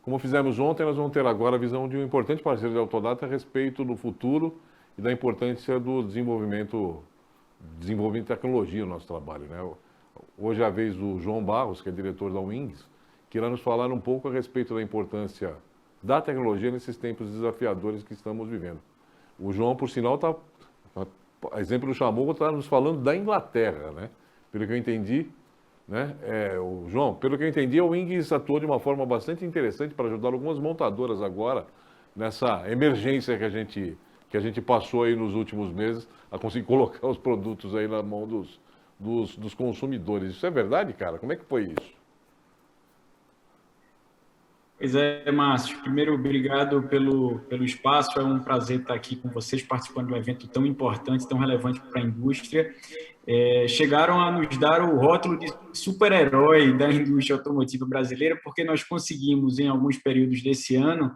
como fizemos ontem, nós vamos ter agora a visão de um importante parceiro de Autodata a respeito do futuro e da importância do desenvolvimento de tecnologia no nosso trabalho, né? Hoje é a vez do João Barros, que é diretor da Wings, que irá nos falar um pouco a respeito da importância da tecnologia nesses tempos desafiadores que estamos vivendo. O João, por sinal, exemplo do Chamuco, está nos falando da Inglaterra, né? Pelo que eu entendi, né? O João, pelo que eu entendi, a Wings atuou de uma forma bastante interessante para ajudar algumas montadoras agora nessa emergência que a gente passou aí nos últimos meses a conseguir colocar os produtos aí na mão dos consumidores. Isso é verdade, cara? Como é que foi isso? Pois é, Márcio. Primeiro, obrigado pelo espaço. É um prazer estar aqui com vocês, participando de um evento tão importante, tão relevante para a indústria. Chegaram a nos dar o rótulo de super-herói da indústria automotiva brasileira, porque nós conseguimos, em alguns períodos desse ano,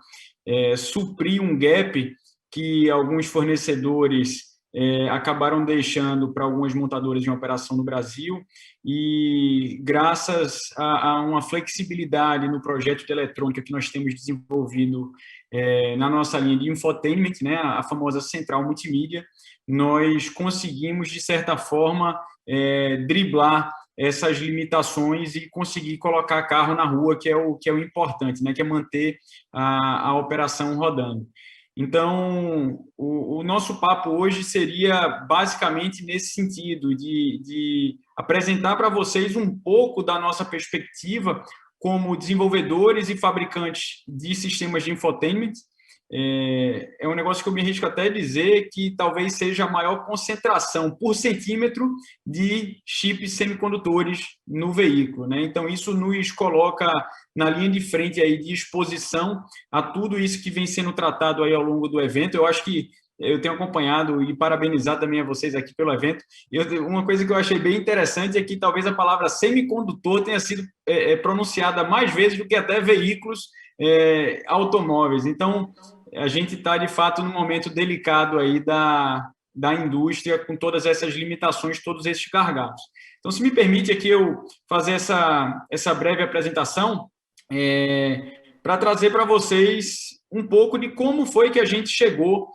suprir um gap que alguns fornecedores acabaram deixando para algumas montadoras em operação no Brasil, e graças a uma flexibilidade no projeto de eletrônica que nós temos desenvolvido na nossa linha de infotainment, né, a famosa central multimídia, nós conseguimos, de certa forma, driblar essas limitações e conseguir colocar carro na rua, que é o importante, né, que é manter a operação rodando. Então, o nosso papo hoje seria basicamente nesse sentido, de apresentar para vocês um pouco da nossa perspectiva como desenvolvedores e fabricantes de sistemas de infotainment. É um negócio que eu me arrisco até a dizer que talvez seja a maior concentração por centímetro de chips semicondutores no veículo, né? Então, isso nos coloca na linha de frente aí de exposição a tudo isso que vem sendo tratado aí ao longo do evento. Eu acho que eu tenho acompanhado e parabenizar também a vocês aqui pelo evento. Uma coisa que eu achei bem interessante é que talvez a palavra semicondutor tenha sido pronunciada mais vezes do que até veículos automóveis. Então, a gente está, de fato, num momento delicado aí da indústria, com todas essas limitações, todos esses gargalos. Então, se me permite aqui eu fazer essa breve apresentação, para trazer para vocês um pouco de como foi que a gente chegou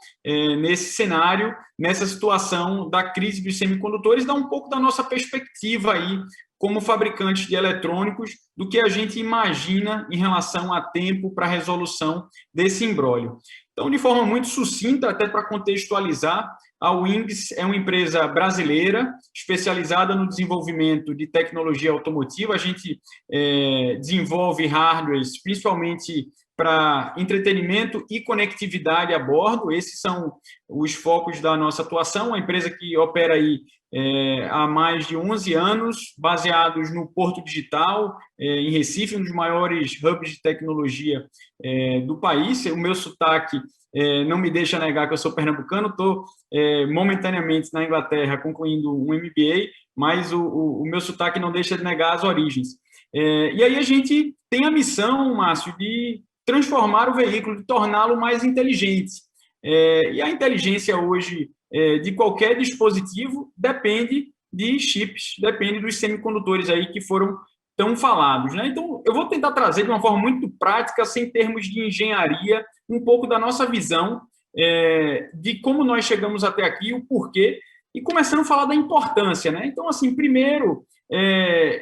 nesse cenário, nessa situação da crise dos semicondutores, dar um pouco da nossa perspectiva aí como fabricantes de eletrônicos, do que a gente imagina em relação a tempo para a resolução desse imbróglio. Então, de forma muito sucinta, até para contextualizar, a Wings é uma empresa brasileira especializada no desenvolvimento de tecnologia automotiva. A gente desenvolve hardwares, principalmente para entretenimento e conectividade a bordo. Esses são os focos da nossa atuação. Uma empresa que opera aí há mais de 11 anos, baseados no Porto Digital, em Recife, um dos maiores hubs de tecnologia do país. O meu sotaque não me deixa negar que eu sou pernambucano. Estou momentaneamente na Inglaterra concluindo um MBA, mas o meu sotaque não deixa de negar as origens. E aí a gente tem a missão, Márcio, de transformar o veículo, de torná-lo mais inteligente. E a inteligência hoje de qualquer dispositivo depende de chips, depende dos semicondutores aí que foram tão falados, né? Então, eu vou tentar trazer de uma forma muito prática, sem termos de engenharia, um pouco da nossa visão de como nós chegamos até aqui, o porquê, e começando a falar da importância, né? Então, assim, primeiro,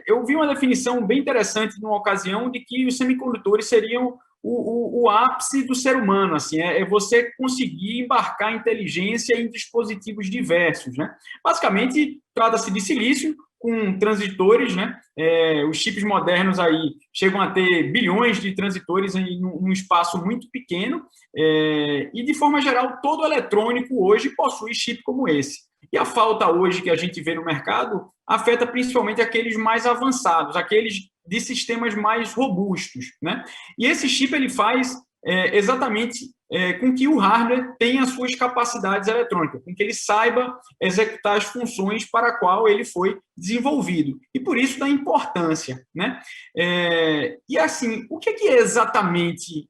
eu vi uma definição bem interessante numa ocasião de que os semicondutores seriam o ápice do ser humano, assim, você conseguir embarcar inteligência em dispositivos diversos, né? Basicamente, trata-se de silício com transitores, né? Os chips modernos aí chegam a ter bilhões de transitores em um espaço muito pequeno, e, de forma geral, todo eletrônico hoje possui chip como esse. E a falta hoje que a gente vê no mercado afeta principalmente aqueles mais avançados, aqueles de sistemas mais robustos, né? E esse chip ele faz exatamente com que o hardware tenha as suas capacidades eletrônicas, com que ele saiba executar as funções para a qual ele foi desenvolvido. E por isso da importância, né? E assim, o que é exatamente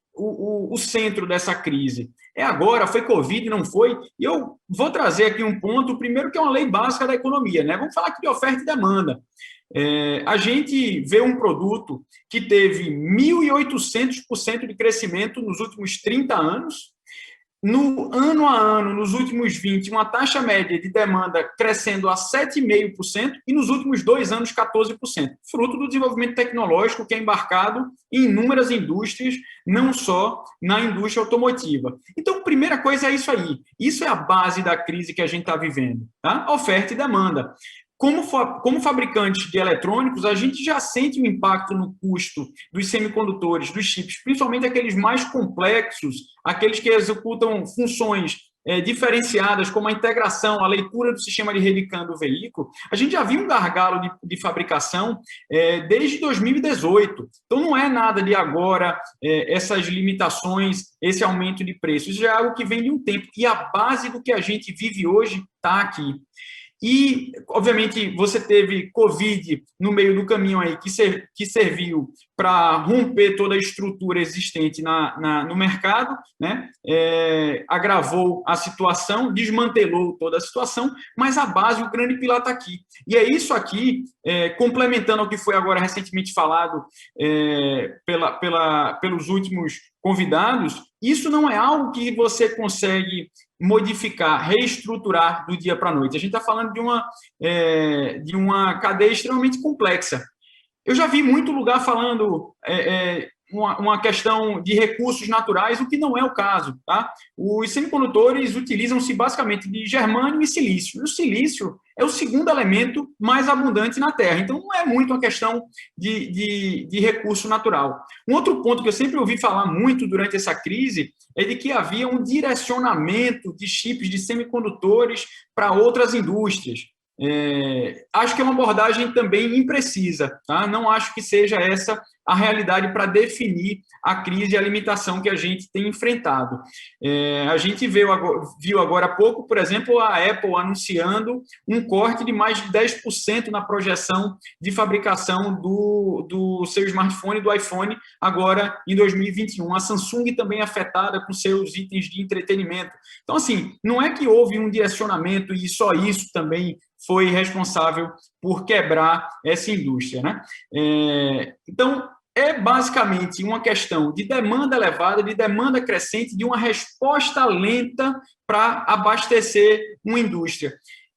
o centro dessa crise? É agora, foi Covid, não foi? E eu vou trazer aqui um ponto, primeiro, que é uma lei básica da economia, né? Vamos falar aqui de oferta e demanda. A gente vê um produto que teve 1.800% de crescimento nos últimos 30 anos, no ano a ano, nos últimos 20, uma taxa média de demanda crescendo a 7,5% e nos últimos 2 anos, 14%, fruto do desenvolvimento tecnológico que é embarcado em inúmeras indústrias, não só na indústria automotiva. Então, primeira coisa é isso aí. Isso é a base da crise que a gente está vivendo, tá? Oferta e demanda. Como fabricantes de eletrônicos, a gente já sente um impacto no custo dos semicondutores, dos chips, principalmente aqueles mais complexos, aqueles que executam funções diferenciadas, como a integração, a leitura do sistema de rede CAN do veículo. A gente já viu um gargalo de fabricação desde 2018. Então, não é nada de agora, essas limitações, esse aumento de preços. Isso já é algo que vem de um tempo. E a base do que a gente vive hoje está aqui. E, obviamente, você teve Covid no meio do caminho aí, que serviu para romper toda a estrutura existente no mercado, né? Agravou a situação, desmantelou toda a situação, mas a base, o grande pilar está aqui. E é isso aqui, complementando ao que foi agora recentemente falado pelos últimos convidados, isso não é algo que você consegue modificar, reestruturar do dia para a noite. A gente está falando de uma cadeia extremamente complexa. Eu já vi muito lugar falando uma questão de recursos naturais, o que não é o caso. Tá? Os semicondutores utilizam-se basicamente de germânio e silício. E o silício é o segundo elemento mais abundante na Terra. Então, não é muito uma questão de recurso natural. Um outro ponto que eu sempre ouvi falar muito durante essa crise é de que havia um direcionamento de chips de semicondutores para outras indústrias. Acho que é uma abordagem também imprecisa, tá? Não acho que seja essa a realidade para definir a crise e a limitação que a gente tem enfrentado. A gente viu agora há pouco, por exemplo, a Apple anunciando um corte de mais de 10% na projeção de fabricação do seu smartphone, do iPhone, agora em 2021. A Samsung também afetada com seus itens de entretenimento. Então, assim, não é que houve um direcionamento e só isso também foi responsável por quebrar essa indústria, né? Então, é basicamente uma questão de demanda elevada, de demanda crescente, de uma resposta lenta para abastecer uma indústria.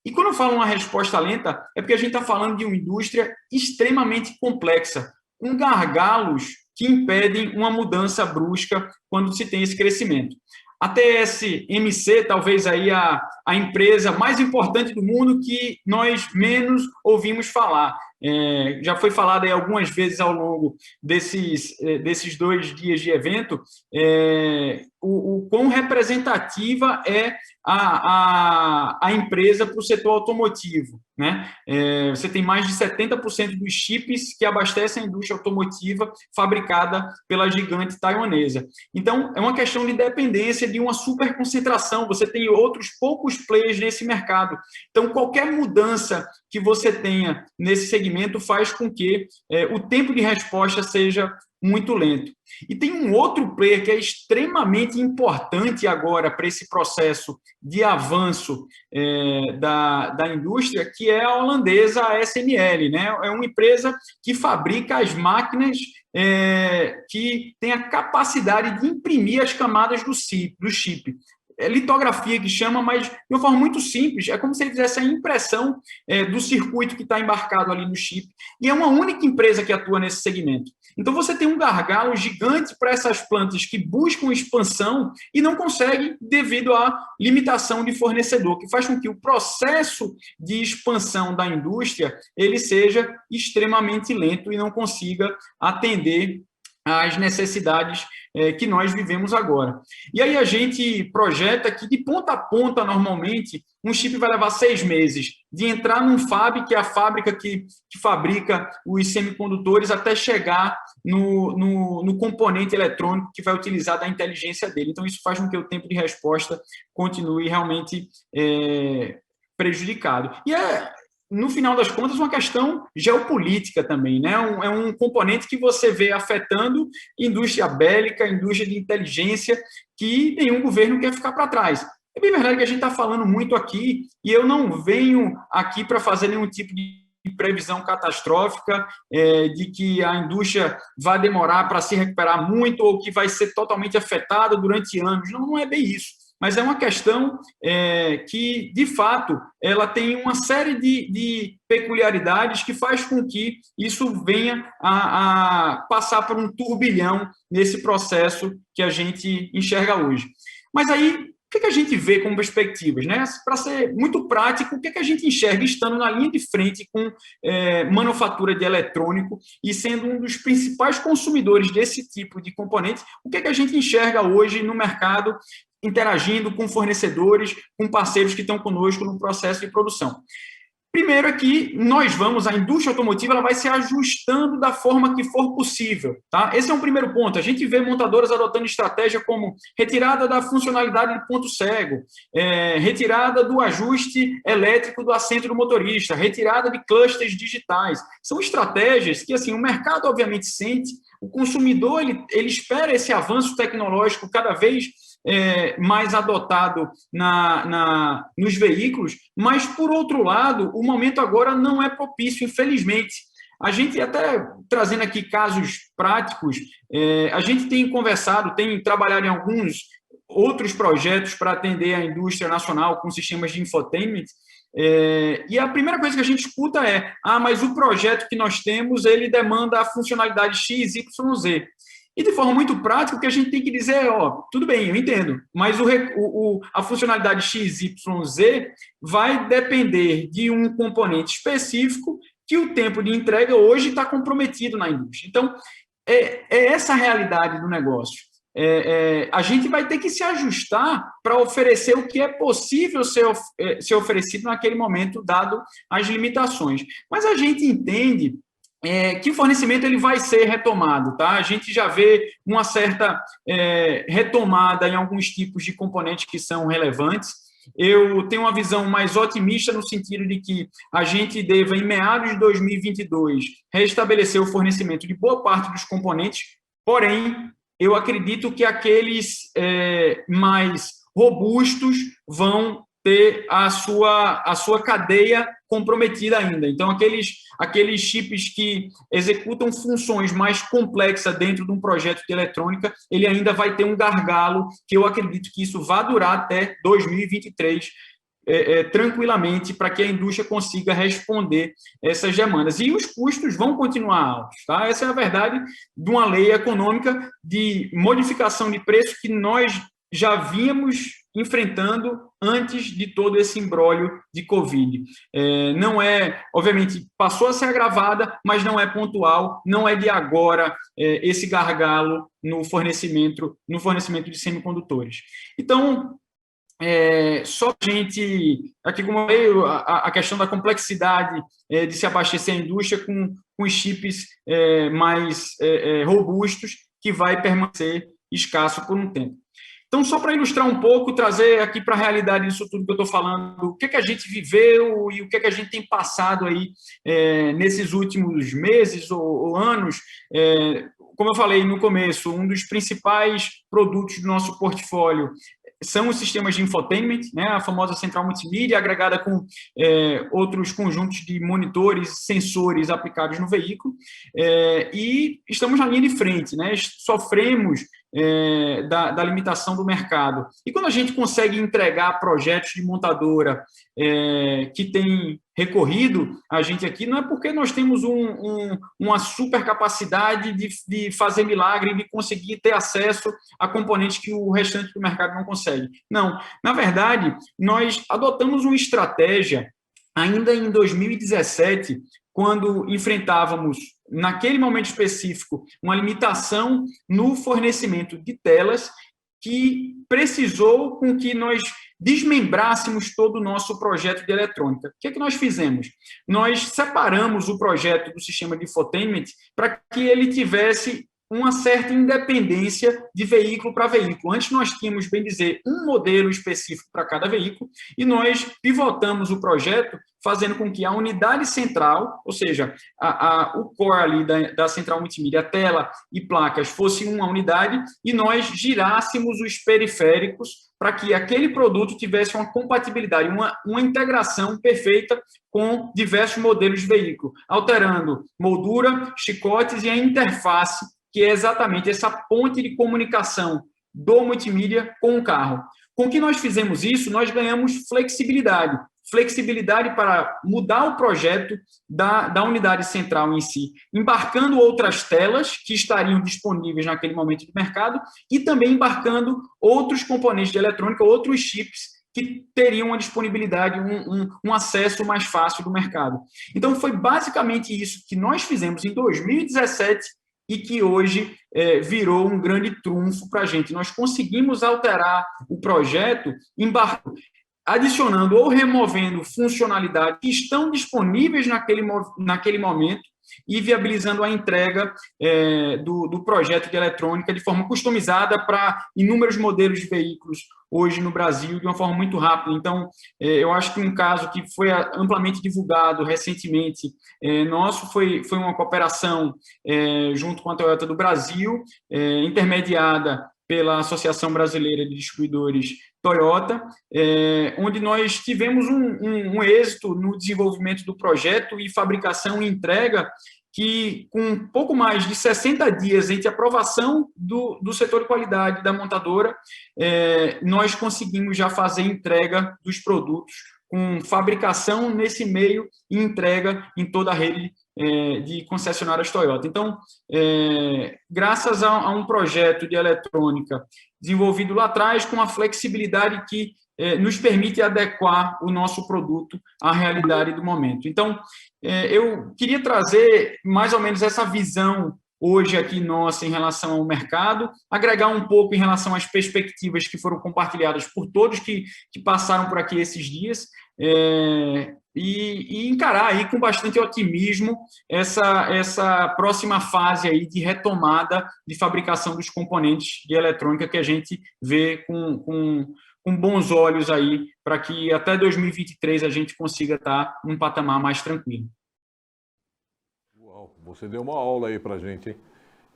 E quando eu falo uma resposta lenta, é porque a gente está falando de uma indústria extremamente complexa, com gargalos que impedem uma mudança brusca quando se tem esse crescimento. A TSMC, talvez aí a empresa mais importante do mundo que nós menos ouvimos falar. Já foi falado aí algumas vezes ao longo desses 2 dias de evento, o quão representativa é a empresa para o setor automotivo, né? Você tem mais de 70% dos chips que abastecem a indústria automotiva fabricada pela gigante taiwanesa. Então, é uma questão de dependência de uma superconcentração. Você tem outros poucos players nesse mercado. Então, qualquer mudança que você tenha nesse segmento faz com que o tempo de resposta seja muito lento. E tem um outro player que é extremamente importante agora para esse processo de avanço da indústria, que é a holandesa ASML, né? É uma empresa que fabrica as máquinas que tem a capacidade de imprimir as camadas do chip. Litografia que chama, mas de uma forma muito simples, é como se ele fizesse a impressão do circuito que está embarcado ali no chip, e é uma única empresa que atua nesse segmento. Então, você tem um gargalo gigante para essas plantas que buscam expansão e não conseguem devido à limitação de fornecedor, que faz com que o processo de expansão da indústria ele seja extremamente lento e não consiga atender às necessidades que nós vivemos agora. E aí a gente projeta que de ponta a ponta, normalmente, um chip vai levar 6 meses de entrar num fab, que é a fábrica que fabrica os semicondutores, até chegar no componente eletrônico que vai utilizar da inteligência dele. Então, isso faz com que o tempo de resposta continue realmente prejudicado. E no final das contas, uma questão geopolítica também, né? É um componente que você vê afetando indústria bélica, indústria de inteligência, que nenhum governo quer ficar para trás. É bem verdade que a gente está falando muito aqui, e eu não venho aqui para fazer nenhum tipo de previsão catastrófica, de que a indústria vai demorar para se recuperar muito ou que vai ser totalmente afetada durante anos. Não, não é bem isso. Mas é uma questão que, de fato, ela tem uma série de peculiaridades que faz com que isso venha a passar por um turbilhão nesse processo que a gente enxerga hoje. Mas aí, o que a gente vê como perspectivas, né? Para ser muito prático, o que a gente enxerga estando na linha de frente com manufatura de eletrônico e sendo um dos principais consumidores desse tipo de componentes, o que a gente enxerga hoje no mercado, interagindo com fornecedores, com parceiros que estão conosco no processo de produção? Primeiro é que a indústria automotiva ela vai se ajustando da forma que for possível. Tá? Esse é um primeiro ponto. A gente vê montadoras adotando estratégia como retirada da funcionalidade de ponto cego, retirada do ajuste elétrico do assento do motorista, retirada de clusters digitais. São estratégias que assim, o mercado obviamente sente, o consumidor ele espera esse avanço tecnológico cada vez mais adotado nos veículos, mas, por outro lado, o momento agora não é propício, infelizmente. A gente, até trazendo aqui casos práticos, a gente tem conversado, tem trabalhado em alguns outros projetos para atender a indústria nacional com sistemas de infotainment, e a primeira coisa que a gente escuta é: mas o projeto que nós temos, ele demanda a funcionalidade X, Y, Z. E, de forma muito prática, o que a gente tem que dizer é, tudo bem, eu entendo, mas a funcionalidade XYZ vai depender de um componente específico que o tempo de entrega hoje está comprometido na indústria. Então, é essa a realidade do negócio. A gente vai ter que se ajustar para oferecer o que é possível ser oferecido naquele momento, dado as limitações. Mas a gente entende que o fornecimento ele vai ser retomado, tá? A gente já vê uma certa retomada em alguns tipos de componentes que são relevantes. Eu tenho uma visão mais otimista no sentido de que a gente deva, em meados de 2022, restabelecer o fornecimento de boa parte dos componentes, porém, eu acredito que aqueles mais robustos vão ter a sua cadeia comprometida ainda. Então, aqueles chips que executam funções mais complexas dentro de um projeto de eletrônica, ele ainda vai ter um gargalo, que eu acredito que isso vai durar até 2023, tranquilamente, para que a indústria consiga responder essas demandas. E os custos vão continuar altos. Tá? Essa é a verdade de uma lei econômica de modificação de preço que nós já vínhamos enfrentando antes de todo esse imbróglio de Covid. Não obviamente, passou a ser agravada, mas não é pontual, não é de agora esse gargalo no fornecimento de semicondutores. Então, só a gente, aqui como eu falei, a questão da complexidade de se abastecer a indústria com os chips mais robustos, que vai permanecer escasso por um tempo. Então, só para ilustrar um pouco, trazer aqui para a realidade disso tudo que eu estou falando, o que a gente viveu e o que a gente tem passado aí nesses últimos meses ou anos. Como eu falei no começo, um dos principais produtos do nosso portfólio são os sistemas de infotainment, né, a famosa central multimídia, agregada com outros conjuntos de monitores, sensores aplicados no veículo, e estamos na linha de frente, né, sofremos da limitação do mercado. E quando a gente consegue entregar projetos de montadora que tem recorrido a gente aqui, não é porque nós temos uma super capacidade de fazer milagre, de conseguir ter acesso a componentes que o restante do mercado não consegue. Não. Na verdade, nós adotamos uma estratégia ainda em 2017, quando enfrentávamos, naquele momento específico, uma limitação no fornecimento de telas que precisou com que nós desmembrássemos todo o nosso projeto de eletrônica. O que é que nós fizemos? Nós separamos o projeto do sistema de infotainment para que ele tivesse uma certa independência de veículo para veículo. Antes nós tínhamos, bem dizer, um modelo específico para cada veículo e nós pivotamos o projeto fazendo com que a unidade central, ou seja, o core ali da central multimídia, tela e placas, fosse uma unidade e nós girássemos os periféricos para que aquele produto tivesse uma compatibilidade, uma integração perfeita com diversos modelos de veículo, alterando moldura, chicotes e a interface, que é exatamente essa ponte de comunicação do multimídia com o carro. Com que nós fizemos isso, nós ganhamos flexibilidade. Flexibilidade para mudar o projeto da unidade central em si, embarcando outras telas que estariam disponíveis naquele momento do mercado e também embarcando outros componentes de eletrônica, outros chips que teriam uma disponibilidade, um acesso mais fácil do mercado. Então, foi basicamente isso que nós fizemos em 2017 e que hoje virou um grande trunfo para a gente. Nós conseguimos alterar o projeto, adicionando ou removendo funcionalidades que estão disponíveis naquele momento e viabilizando a entrega do projeto de eletrônica de forma customizada para inúmeros modelos de veículos hoje no Brasil de uma forma muito rápida. Então, eu acho que um caso que foi amplamente divulgado recentemente nosso foi uma cooperação junto com a Toyota do Brasil, intermediada pela Associação Brasileira de Distribuidores Toyota, onde nós tivemos um êxito no desenvolvimento do projeto e fabricação e entrega que, com pouco mais de 60 dias entre a aprovação do setor de qualidade da montadora, nós conseguimos já fazer entrega dos produtos com fabricação nesse meio e entrega em toda a rede de concessionárias Toyota. Então, graças a um projeto de eletrônica desenvolvido lá atrás, com a flexibilidade que nos permite adequar o nosso produto à realidade do momento. Então, eu queria trazer mais ou menos essa visão hoje aqui nossa em relação ao mercado, agregar um pouco em relação às perspectivas que foram compartilhadas por todos que passaram por aqui esses dias, e encarar aí com bastante otimismo essa próxima fase aí de retomada de fabricação dos componentes de eletrônica que a gente vê com bons olhos aí para que até 2023 a gente consiga estar num patamar mais tranquilo. Uau, você deu uma aula aí para a gente, hein?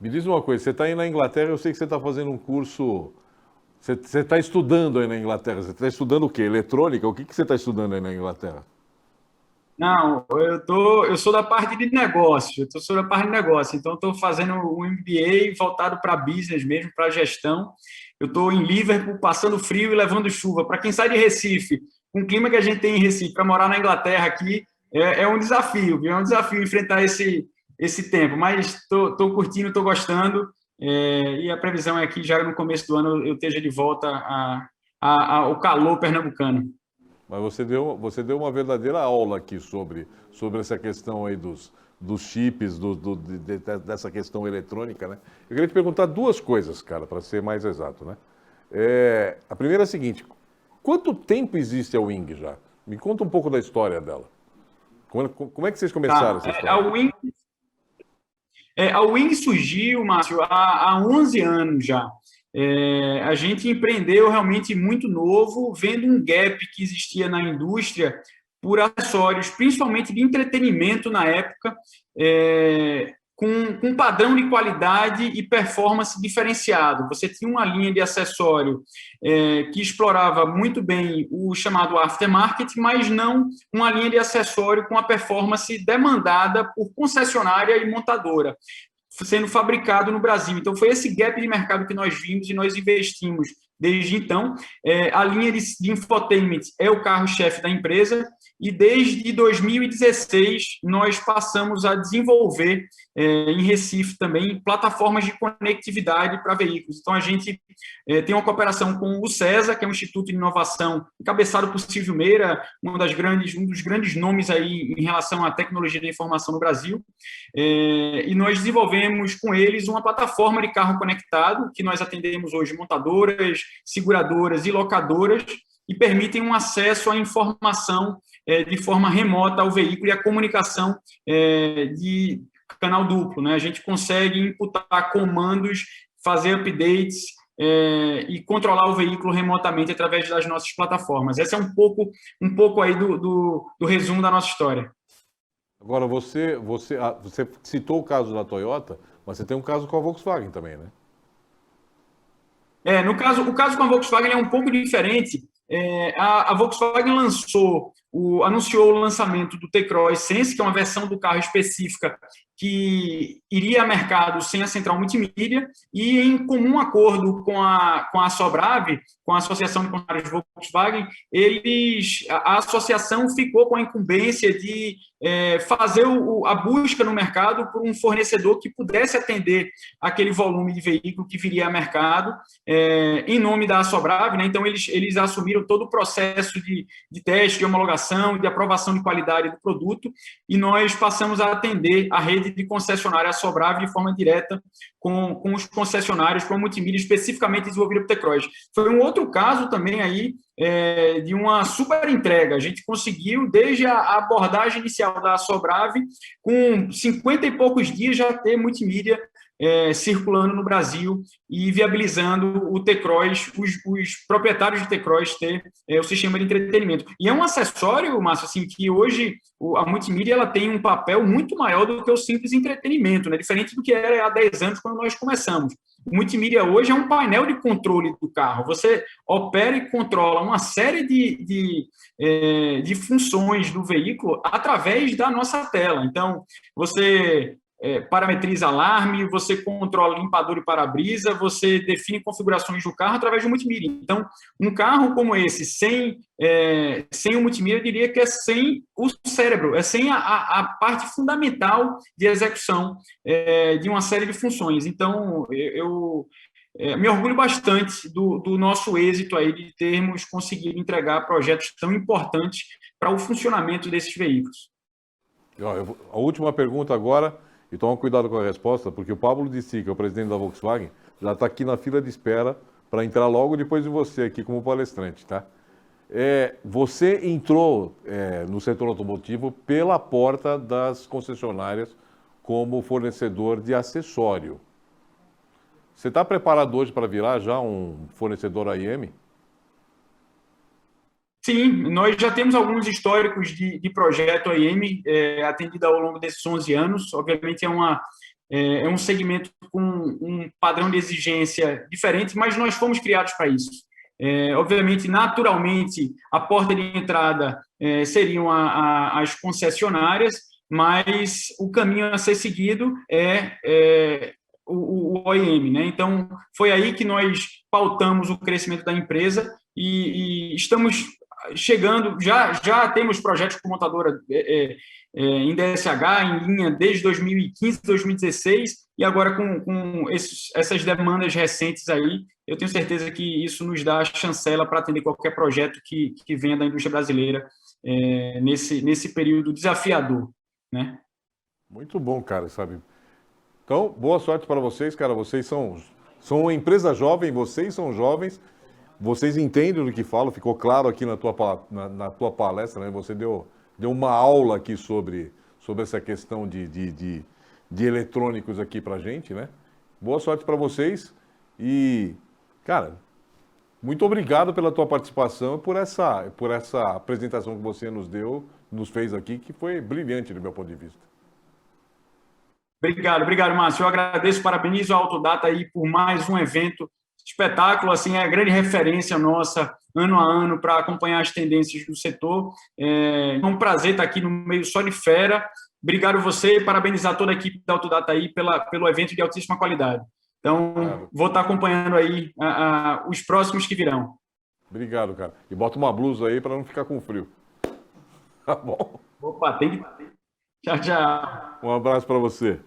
Me diz uma coisa, você está aí na Inglaterra, eu sei que você está fazendo um curso, você está estudando aí na Inglaterra, você está estudando o quê? Eletrônica? O que você está estudando aí na Inglaterra? Não, eu sou da parte de negócio, então estou fazendo um MBA voltado para business mesmo, para gestão. Eu estou em Liverpool, passando frio e levando chuva. Para quem sai de Recife, com o clima que a gente tem em Recife, para morar na Inglaterra aqui, é um desafio, viu? É um desafio enfrentar esse tempo, mas estou curtindo, estou gostando, e a previsão é que já no começo do ano eu esteja de volta ao calor pernambucano. Mas você deu uma verdadeira aula aqui sobre essa questão aí dos chips, dessa questão eletrônica, né? Eu queria te perguntar duas coisas, cara, para ser mais exato, né? A primeira é a seguinte: quanto tempo existe a Wing já? Me conta um pouco da história dela. Como é que vocês começaram essa história? A Wing surgiu, Márcio, há 11 anos já. A gente empreendeu realmente muito novo, vendo um gap que existia na indústria por acessórios, principalmente de entretenimento na época, com padrão de qualidade e performance diferenciado. Você tinha uma linha de acessório que explorava muito bem o chamado aftermarket, mas não uma linha de acessório com a performance demandada por concessionária e montadora, sendo fabricado no Brasil. Então, foi esse gap de mercado que nós vimos e nós investimos desde então. A linha de infotainment é o carro-chefe da empresa e desde 2016 nós passamos a desenvolver em Recife também plataformas de conectividade para veículos. Então, a gente tem uma cooperação com o CESA, que é um instituto de inovação encabeçado por Silvio Meira, um dos grandes nomes aí em relação à tecnologia da informação no Brasil, e nós desenvolvemos com eles uma plataforma de carro conectado, que nós atendemos hoje montadoras, seguradoras e locadoras, e permitem um acesso à informação de forma remota ao veículo e a comunicação canal duplo, né? A gente consegue imputar comandos, fazer updates e controlar o veículo remotamente através das nossas plataformas. Esse é um pouco aí do resumo da nossa história. Agora, você citou o caso da Toyota, mas você tem um caso com a Volkswagen também, né? O caso com a Volkswagen é um pouco diferente. A Volkswagen anunciou o lançamento do T-Cross Sense, que é uma versão do carro específica que iria a mercado sem a central multimídia, e em comum acordo com a Sobrave, com a Associação de Concessionários Volkswagen, a associação ficou com a incumbência de fazer a busca no mercado por um fornecedor que pudesse atender aquele volume de veículo que viria a mercado, em nome da Sobrave, né? Então, eles assumiram todo o processo de teste, de homologação, de aprovação de qualidade do produto, e nós passamos a atender a rede de concessionária Sobrave de forma direta com os concessionários para a multimídia especificamente desenvolvida por T-Cross. Foi um outro caso também aí de uma super entrega. A gente conseguiu, desde a abordagem inicial da Sobrave, com 50 e poucos dias já ter multimídia circulando no Brasil e viabilizando o T-Cross, os proprietários de T-Cross ter o sistema de entretenimento. E é um acessório, Márcio, assim, que hoje a multimídia ela tem um papel muito maior do que o simples entretenimento, né? Diferente do que era há 10 anos quando nós começamos. O multimídia hoje é um painel de controle do carro. Você opera e controla uma série de funções do veículo através da nossa tela. Então, você parametriza alarme, você controla limpador e para-brisa, você define configurações do carro através do multimídia. Então, um carro como esse, sem o multimídia, eu diria que é sem o cérebro, é sem a parte fundamental de execução de uma série de funções. Então, eu me orgulho bastante do nosso êxito aí de termos conseguido entregar projetos tão importantes para o funcionamento desses veículos. A última pergunta agora, e toma cuidado com a resposta, porque o Pablo de Sica, o presidente da Volkswagen, já está aqui na fila de espera para entrar logo depois de você aqui como palestrante, tá? Você entrou no setor automotivo pela porta das concessionárias como fornecedor de acessório. Você está preparado hoje para virar já um fornecedor AIM? Sim, nós já temos alguns históricos de projeto AIM atendido ao longo desses 11 anos. Obviamente é um segmento com um padrão de exigência diferente, mas nós fomos criados para isso. Obviamente, naturalmente, a porta de entrada seriam as concessionárias, mas o caminho a ser seguido é o OEM, né? Então, foi aí que nós pautamos o crescimento da empresa e estamos chegando, já temos projetos com montadora em DSH, em linha desde 2015, 2016, e agora com essas demandas recentes aí, eu tenho certeza que isso nos dá a chancela para atender qualquer projeto que venha da indústria brasileira nesse período desafiador, né? Muito bom, cara, sabe? Então, boa sorte para vocês, cara. Vocês são uma empresa jovem, vocês são jovens, vocês entendem do que falo, ficou claro aqui na tua palestra, né? Você deu uma aula aqui sobre essa questão de eletrônicos aqui pra gente, né? Boa sorte para vocês e, cara, muito obrigado pela tua participação e por essa apresentação que você nos fez aqui, que foi brilhante do meu ponto de vista. Obrigado, Márcio. Eu agradeço, parabenizo a Autodata aí por mais um evento espetáculo, assim, é a grande referência nossa, ano a ano, para acompanhar as tendências do setor. É um prazer estar aqui no meio só de fera. Obrigado você e parabenizar toda a equipe da Autodata aí pelo evento de altíssima qualidade. Então, vou estar acompanhando aí os próximos que virão. Obrigado, cara. E bota uma blusa aí para não ficar com frio. Tá bom? Opa, tem que... Tchau, tchau. Um abraço para você.